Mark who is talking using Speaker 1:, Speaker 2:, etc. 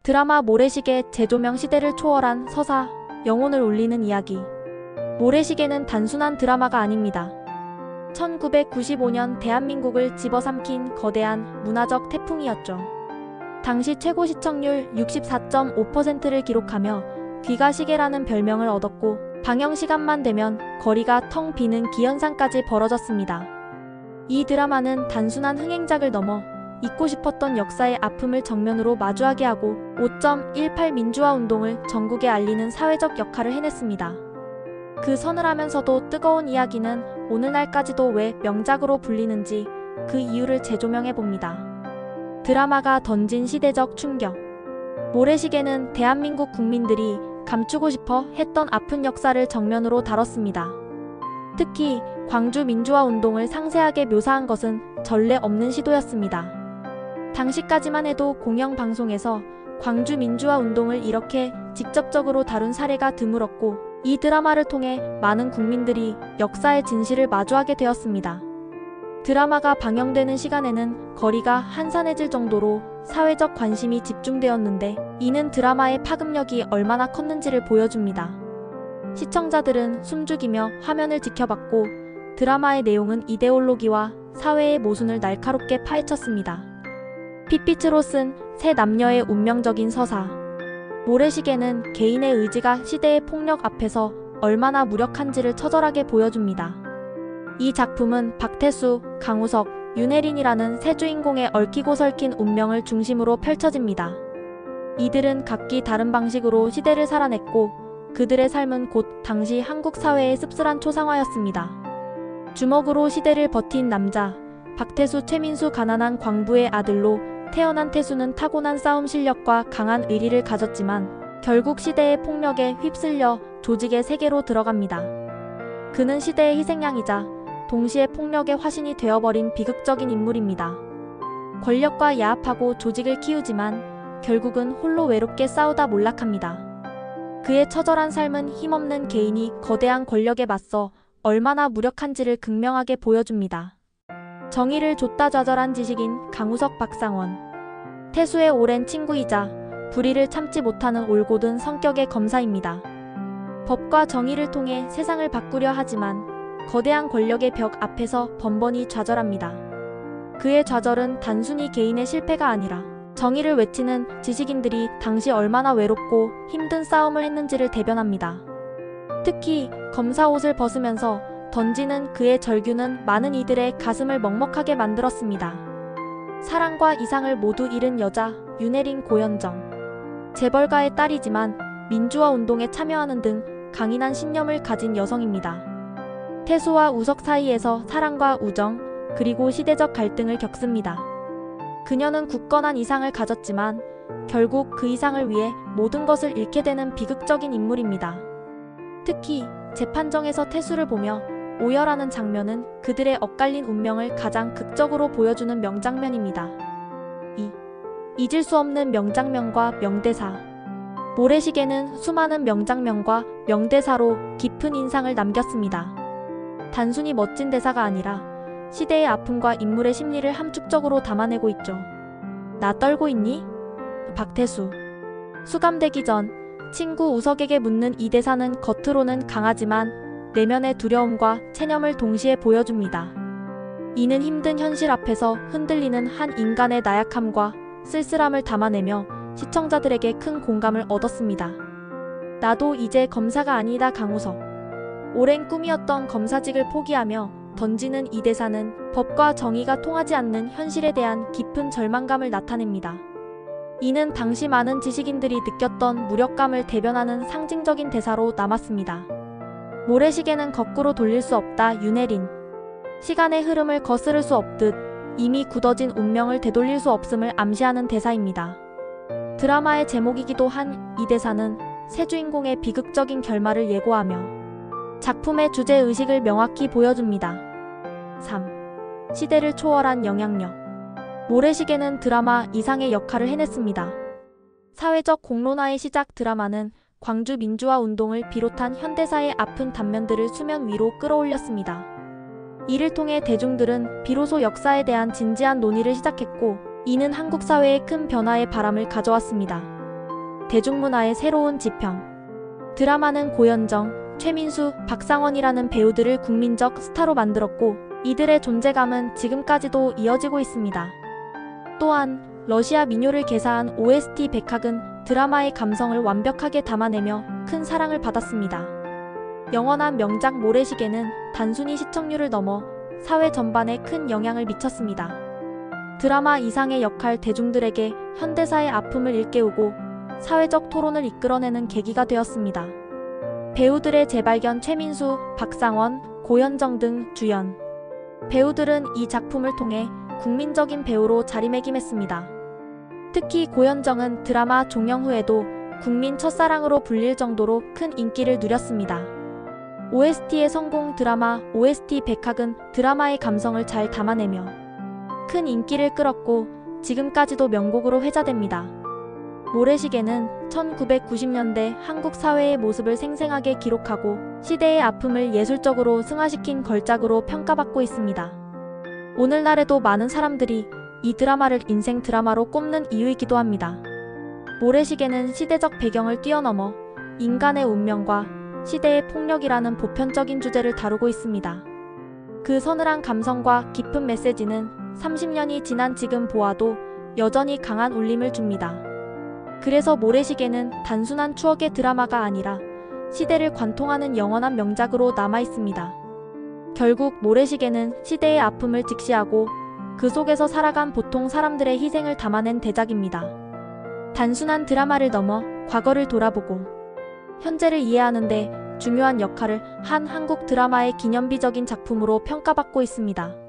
Speaker 1: 드라마 모래시계 재조명 시대를 초월한 서사, 영혼을 울리는 이야기. 모래시계는 단순한 드라마가 아닙니다. 1995년 대한민국을 집어삼킨 거대한 문화적 태풍이었죠. 당시 최고 시청률 64.5%를 기록하며 귀가 시계라는 별명을 얻었고, 방영 시간만 되면 거리가 텅 비는 기현상까지 벌어졌습니다. 이 드라마는 단순한 흥행작을 넘어 잊고 싶었던 역사의 아픔을 정면으로 마주하게 하고 5.18 민주화 운동을 전국에 알리는 사회적 역할을 해냈습니다. 그 서늘하면서도 뜨거운 이야기는 오늘날까지도 왜 명작으로 불리는지 그 이유를 재조명해봅니다. 드라마가 던진 시대적 충격. 모래시계는 대한민국 국민들이 감추고 싶어 했던 아픈 역사를 정면으로 다뤘습니다. 특히 광주 민주화 운동을 상세하게 묘사한 것은 전례 없는 시도였습니다. 당시까지만 해도 공영방송에서 광주 민주화 운동을 이렇게 직접적으로 다룬 사례가 드물었고, 이 드라마를 통해 많은 국민들이 역사의 진실을 마주하게 되었습니다. 드라마가 방영되는 시간에는 거리가 한산해질 정도로 사회적 관심이 집중되었는데, 이는 드라마의 파급력이 얼마나 컸는지를 보여줍니다. 시청자들은 숨죽이며 화면을 지켜봤고, 드라마의 내용은 이데올로기와 사회의 모순을 날카롭게 파헤쳤습니다. 핏빛으로 쓴 세 남녀의 운명적인 서사. 모래시계는 개인의 의지가 시대의 폭력 앞에서 얼마나 무력한지를 처절하게 보여줍니다. 이 작품은 박태수, 강우석, 윤혜린이라는 세 주인공의 얽히고 설킨 운명을 중심으로 펼쳐집니다. 이들은 각기 다른 방식으로 시대를 살아냈고, 그들의 삶은 곧 당시 한국 사회의 씁쓸한 초상화였습니다. 주먹으로 시대를 버틴 남자, 박태수 최민수. 가난한 광부의 아들로 태어난 태수는 타고난 싸움 실력과 강한 의리를 가졌지만 결국 시대의 폭력에 휩쓸려 조직의 세계로 들어갑니다. 그는 시대의 희생양이자 동시에 폭력의 화신이 되어버린 비극적인 인물입니다. 권력과 야합하고 조직을 키우지만 결국은 홀로 외롭게 싸우다 몰락합니다. 그의 처절한 삶은 힘없는 개인이 거대한 권력에 맞서 얼마나 무력한지를 극명하게 보여줍니다. 정의를 좇다 좌절한 지식인 강우석, 박상원. 태수의 오랜 친구이자 불의를 참지 못하는 올곧은 성격의 검사입니다. 법과 정의를 통해 세상을 바꾸려 하지만 거대한 권력의 벽 앞에서 번번이 좌절합니다. 그의 좌절은 단순히 개인의 실패가 아니라 정의를 외치는 지식인들이 당시 얼마나 외롭고 힘든 싸움을 했는지를 대변합니다. 특히 검사 옷을 벗으면서 던지는 그의 절규는 많은 이들의 가슴을 먹먹하게 만들었습니다. 사랑과 이상을 모두 잃은 여자, 윤혜린, 고현정. 재벌가의 딸이지만 민주화 운동에 참여하는 등 강인한 신념을 가진 여성입니다. 태수와 우석 사이에서 사랑과 우정, 그리고 시대적 갈등을 겪습니다. 그녀는 굳건한 이상을 가졌지만 결국 그 이상을 위해 모든 것을 잃게 되는 비극적인 인물입니다. 특히 재판정에서 태수를 보며 오열하는 장면은 그들의 엇갈린 운명을 가장 극적으로 보여주는 명장면입니다. 잊을 수 없는 명장면과 명대사. 모래시계는 수많은 명장면과 명대사로 깊은 인상을 남겼습니다. 단순히 멋진 대사가 아니라 시대의 아픔과 인물의 심리를 함축적으로 담아내고 있죠. 나 떨고 있니? 박태수. 수감되기 전 친구 우석에게 묻는 이 대사는 겉으로는 강하지만 내면의 두려움과 체념을 동시에 보여줍니다. 이는 힘든 현실 앞에서 흔들리는 한 인간의 나약함과 쓸쓸함을 담아내며 시청자들에게 큰 공감을 얻었습니다. 나도 이제 검사가 아니다. 강우석. 오랜 꿈이었던 검사직을 포기하며 던지는 이 대사는 법과 정의가 통하지 않는 현실에 대한 깊은 절망감을 나타냅니다. 이는 당시 많은 지식인들이 느꼈던 무력감을 대변하는 상징적인 대사로 남았습니다. 모래시계는 거꾸로 돌릴 수 없다. 윤혜린. 시간의 흐름을 거스를 수 없듯 이미 굳어진 운명을 되돌릴 수 없음을 암시하는 대사입니다. 드라마의 제목이기도 한 이 대사는 세 주인공의 비극적인 결말을 예고하며 작품의 주제의식을 명확히 보여줍니다. 3. 시대를 초월한 영향력. 모래시계는 드라마 이상의 역할을 해냈습니다. 사회적 공론화의 시작. 드라마는 광주 민주화 운동을 비롯한 현대사의 아픈 단면들을 수면 위로 끌어올렸습니다. 이를 통해 대중들은 비로소 역사에 대한 진지한 논의를 시작했고, 이는 한국 사회에 큰 변화의 바람을 가져왔습니다. 대중문화의 새로운 지평. 드라마는 고현정, 최민수, 박상원이라는 배우들을 국민적 스타로 만들었고 이들의 존재감은 지금까지도 이어지고 있습니다. 또한 러시아 민요를 개사한 OST 백학은 드라마의 감성을 완벽하게 담아내며 큰 사랑을 받았습니다. 영원한 명작 모래시계는 단순히 시청률을 넘어 사회 전반에 큰 영향을 미쳤습니다. 드라마 이상의 역할 대중들에게 현대사의 아픔을 일깨우고 사회적 토론을 이끌어내는 계기가 되었습니다. 배우들의 재발견 최민수, 박상원, 고현정 등 주연 배우들은 이 작품을 통해 국민적인 배우로 자리매김했습니다. 특히 고현정은 드라마 종영 후에도 국민 첫사랑으로 불릴 정도로 큰 인기를 누렸습니다. OST의 성공. 드라마 OST 백학은 드라마의 감성을 잘 담아내며 큰 인기를 끌었고 지금까지도 명곡으로 회자됩니다. 모래시계는 1990년대 한국 사회의 모습을 생생하게 기록하고 시대의 아픔을 예술적으로 승화시킨 걸작으로 평가받고 있습니다. 오늘날에도 많은 사람들이 이 드라마를 인생 드라마로 꼽는 이유이기도 합니다. 모래시계는 시대적 배경을 뛰어넘어 인간의 운명과 시대의 폭력이라는 보편적인 주제를 다루고 있습니다. 그 서늘한 감성과 깊은 메시지는 30년이 지난 지금 보아도 여전히 강한 울림을 줍니다. 그래서 모래시계는 단순한 추억의 드라마가 아니라 시대를 관통하는 영원한 명작으로 남아있습니다. 결국 모래시계는 시대의 아픔을 직시하고 그 속에서 살아간 보통 사람들의 희생을 담아낸 대작입니다. 단순한 드라마를 넘어 과거를 돌아보고 현재를 이해하는 데 중요한 역할을 한 한국 드라마의 기념비적인 작품으로 평가받고 있습니다.